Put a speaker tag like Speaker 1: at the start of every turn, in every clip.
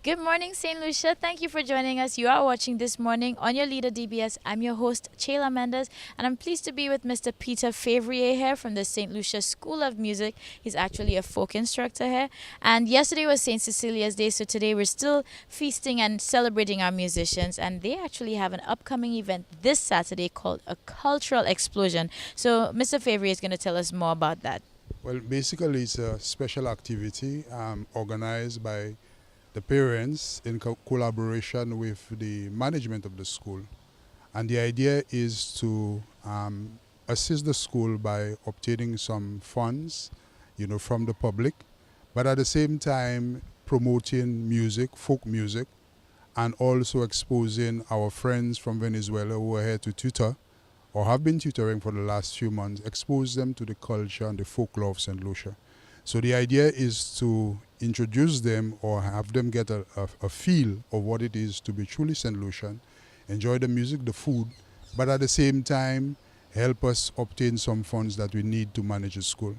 Speaker 1: Good morning, St. Lucia. Thank you for joining us. You are watching This Morning on your leader DBS. I'm your host, Chayla Mendes, and I'm pleased to be with Mr. Peter Favrier here from the St. Lucia School of Music. He's actually a folk instructor here. And yesterday was St. Cecilia's Day, so today we're still feasting and celebrating our musicians. And they actually have an upcoming event this Saturday called a Cultural Explosion. So Mr. Favrier is going to tell us more about that.
Speaker 2: Well, basically, it's a special activity organized by the parents in collaboration with the management of the school. And the idea is to assist the school by obtaining some funds, from the public, but at the same time promoting music, folk music, and also exposing our friends from Venezuela who are here to tutor or have been tutoring for the last few months, expose them to the culture and the folklore of St. Lucia. So the idea is to introduce them or have them get a feel of what it is to be truly St. Lucian, enjoy the music, the food, but at the same time help us obtain some funds that we need to manage the school.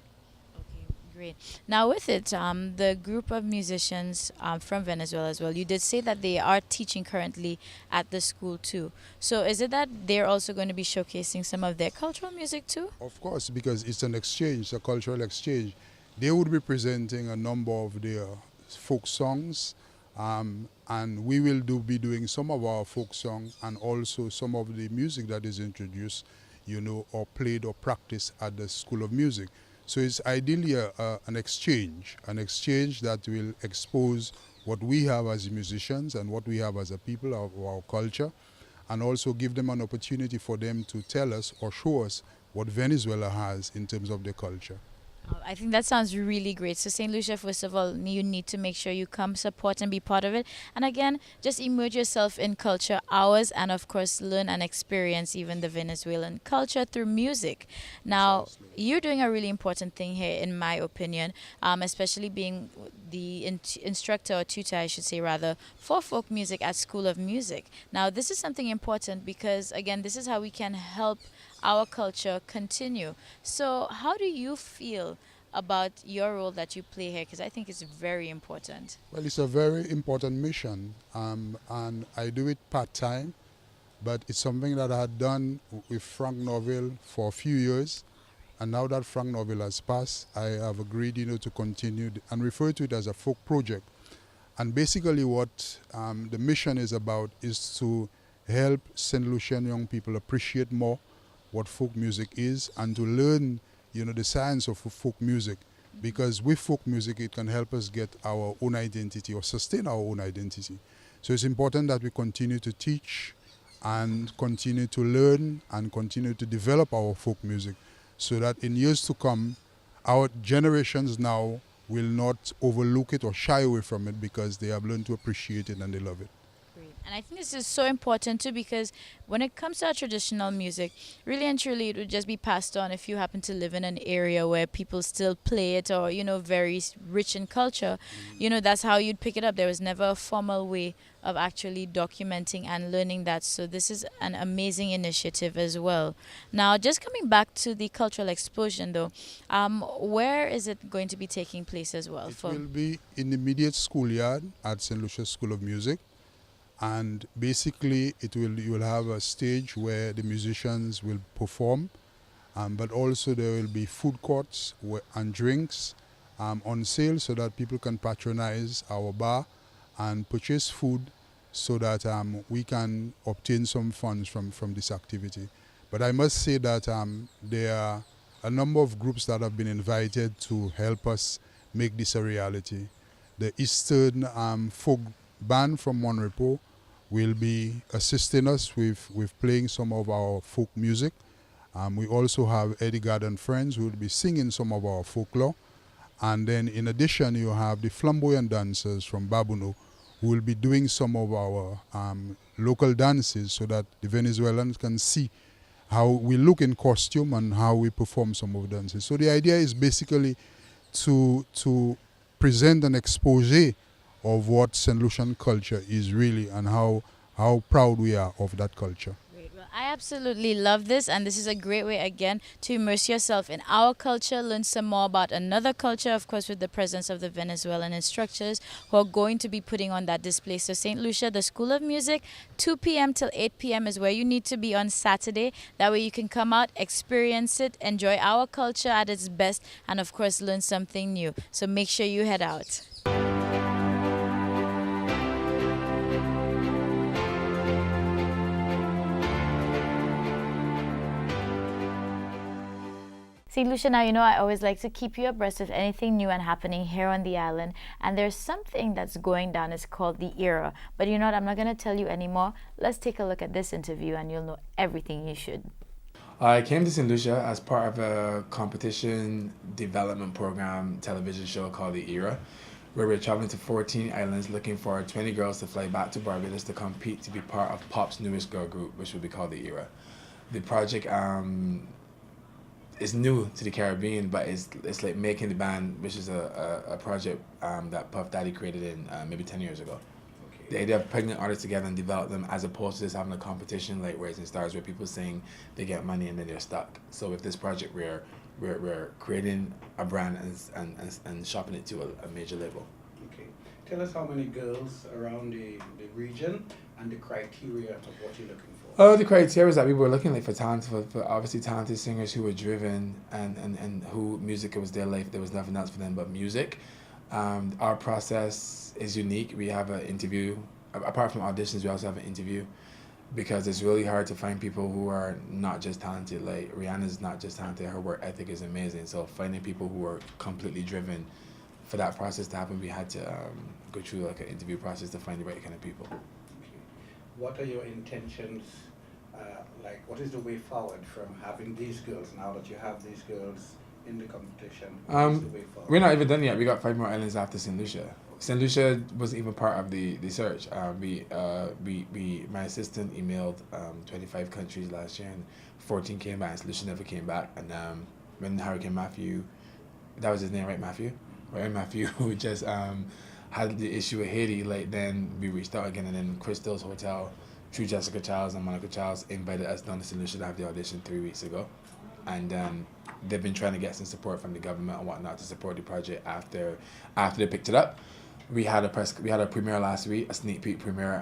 Speaker 1: Okay, great. Now, with it, the group of musicians from Venezuela as well, you did say that they are teaching currently at the school too. So, is it that they're also going to be showcasing some of their cultural music too?
Speaker 2: Of course, because it's an exchange, a cultural exchange. They would be presenting a number of their folk songs, and we will be doing some of our folk songs and also some of the music that is introduced, or played or practiced at the School of Music. So it's ideally an exchange that will expose what we have as musicians and what we have as a people, our culture, and also give them an opportunity for them to tell us or show us what Venezuela has in terms of their culture.
Speaker 1: I think that sounds really great. So, St. Lucia, first of all, you need to make sure you come support and be part of it. And again, just immerse yourself in culture hours and, of course, learn and experience even the Venezuelan culture through music. Now,
Speaker 2: Precisely.
Speaker 1: you're doing a really important thing here, in my opinion, especially being the instructor or tutor, I should say, rather, for folk music at School of Music. Now, this is something important because, again, this is how we can help our culture continue. So, how do you feel about your role that you play here? Because I think it's very important.
Speaker 2: Well, it's a very important mission, and I do it part-time, but it's something that I had done with Frank Norville for a few years, and now that Frank Norville has passed, I have agreed, to continue and refer to it as a folk project. And basically what the mission is about is to help St. Lucian young people appreciate more what folk music is and to learn, the science of folk music. Because with folk music, it can help us get our own identity or sustain our own identity. So it's important that we continue to teach and continue to learn and continue to develop our folk music so that in years to come, our generations now will not overlook it or shy away from it because they have learned to appreciate it and they love it.
Speaker 1: Great. And I think this is so important too because when it comes to our traditional music, really and truly it would just be passed on if you happen to live in an area where people still play it or, very rich in culture. That's how you'd pick it up. There was never a formal way of actually documenting and learning that. So this is an amazing initiative as well. Now, just coming back to the cultural explosion though, where is it going to be taking place as well?
Speaker 2: It will be in the immediate schoolyard at St. Lucia's School of Music. And basically you will have a stage where the musicians will perform, but also there will be food courts and drinks on sale so that people can patronize our bar and purchase food so that we can obtain some funds from this activity. But I must say that there are a number of groups that have been invited to help us make this a reality. The Eastern Folk Band from Monrepo will be assisting us with playing some of our folk music. We also have Eddie Garden Friends who will be singing some of our folklore. And then in addition, you have the flamboyant dancers from Babuno who will be doing some of our local dances so that the Venezuelans can see how we look in costume and how we perform some of the dances. So the idea is basically to present an expose of what St. Lucian culture is really and how proud we are of that culture.
Speaker 1: Great. Well, I absolutely love this, and this is a great way again to immerse yourself in our culture, learn some more about another culture, of course, with the presence of the Venezuelan instructors who are going to be putting on that display. So, St. Lucia, the School of Music, 2 p.m. till 8 p.m. is where you need to be on Saturday. That way, you can come out, experience it, enjoy our culture at its best, and of course, learn something new. So, make sure you head out. See, Lucia, now you know I always like to keep you abreast of anything new and happening here on the island. And there's something that's going down. It's called the Era. But you know what? I'm not going to tell you anymore. Let's take a look at this interview and you'll know everything you should.
Speaker 3: I came to St. Lucia as part of a competition development program television show called The Era, where we're traveling to 14 islands looking for 20 girls to fly back to Barbados to compete to be part of Pop's newest girl group, which will be called The Era. The project is new to the Caribbean, but it's like making the band, which is a project that Puff Daddy created in maybe 10 years ago. Okay. The idea of putting artists together and develop them as opposed to just having a competition like Rising Stars where people sing, they get money and then they're stuck. So with this project, we're creating a brand and shopping it to a major label.
Speaker 4: Okay. Tell us how many girls around the region and the criteria of what you're looking for.
Speaker 3: The criteria is that we were looking like for talent, for obviously talented singers who were driven and who music was their life. There was nothing else for them but music. Our process is unique. We have an interview. Apart from auditions, we also have an interview because it's really hard to find people who are not just talented. Like Rihanna's not just talented, her work ethic is amazing. So finding people who are completely driven, for that process to happen, we had to go through like an interview process to find the right kind of people.
Speaker 4: What are your intentions, what is the way forward from having these girls, now that you have these girls in the competition? What is the way forward?
Speaker 3: We're not even done yet. We got 5 more islands after St. Lucia. St. Lucia wasn't even part of the search. My assistant emailed 25 countries last year and 14 came back and St. Lucia never came back. And when Hurricane Matthew, that was his name, right, Matthew? Right, Matthew, who just had the issue with Haiti, like then we reached out again and then Crystal's Hotel, through Jessica Childs and Monica Childs, invited us down to St. Lucia to have the audition 3 weeks ago. And they've been trying to get some support from the government and whatnot to support the project after they picked it up. We had a premiere last week, a sneak peek premiere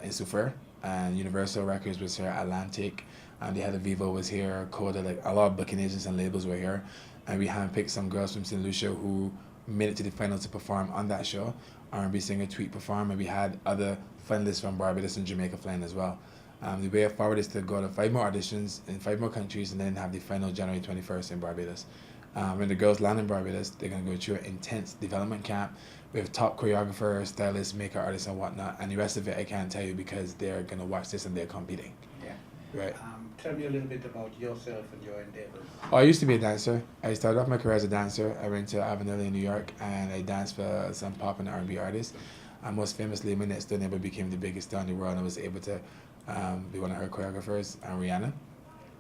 Speaker 3: in Soufrière, and Universal Records was here, Atlantic, and they had a Vivo was here, Coda, like a lot of booking agents and labels were here. And we handpicked some girls from St. Lucia who made it to the final to perform on that show. R&B singer Tweet performed, and we had other finalists from Barbados and Jamaica flying as well. The way forward is to go to 5 more auditions in 5 more countries and then have the final January 21st in Barbados. When the girls land in Barbados, they're going to go through an intense development camp with top choreographers, stylists, makeup artists and whatnot, and the rest of it I can't tell you because they're going to watch this and they're competing.
Speaker 4: Yeah.
Speaker 3: Right.
Speaker 4: Tell me a little bit about yourself and your endeavors.
Speaker 3: Oh, I used to be a dancer. I started off my career as a dancer. I went to Avenue in New York and I danced for some pop and R&B artists. And most famously, my next door neighbor became the biggest star in the world. I was able to be one of her choreographers, Rihanna.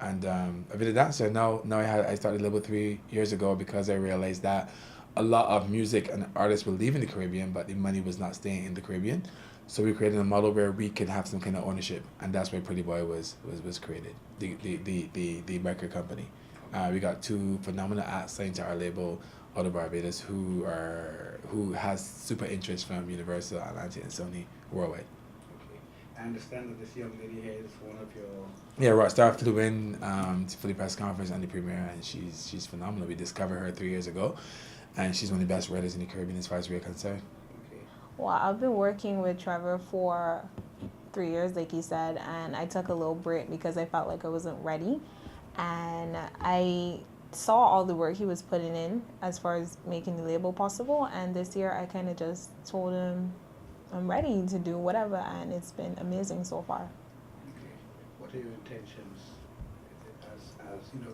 Speaker 3: And I've been a dancer. Now I started Level 3 years ago because I realized that a lot of music and artists were leaving the Caribbean, but the money was not staying in the Caribbean. So we created a model where we could have some kind of ownership, and that's why Pretty Boy was created, the record company. We got 2 phenomenal acts signed to our label out of Barbados who has super interest from Universal, Atlantic, and Sony worldwide.
Speaker 4: Okay. I understand that this young lady here is one of your...
Speaker 3: Yeah, Rockstar flew in for the press conference and the premiere, and she's phenomenal. We discovered her 3 years ago, and she's one of the best writers in the Caribbean as far as we're concerned.
Speaker 5: Well, I've been working with Trevor for 3 years, like you said, and I took a little break because I felt like I wasn't ready. And I saw all the work he was putting in as far as making the label possible. And this year I kind of just told him I'm ready to do whatever, and it's been amazing so far.
Speaker 4: Okay. What are your intentions as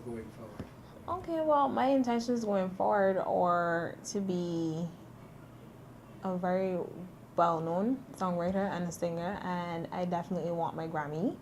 Speaker 4: going forward?
Speaker 5: Okay, well, my intentions going forward are to be a very well-known songwriter and a singer, and I definitely want my Grammy.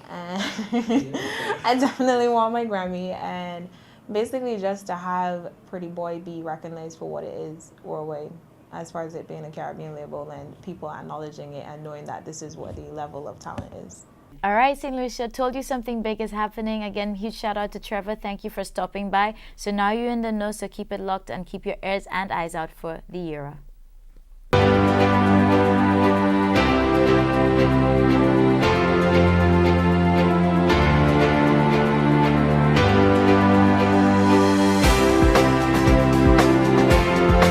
Speaker 5: And I definitely want my Grammy, and basically just to have Pretty Boy be recognized for what it is worldwide, as far as it being a Caribbean label and people acknowledging it and knowing that this is what the level of talent is.
Speaker 1: All right, St. Lucia, told you something big is happening. Again, huge shout out to Trevor. Thank you for stopping by. So now you're in the know, so keep it locked and keep your ears and eyes out for the Era.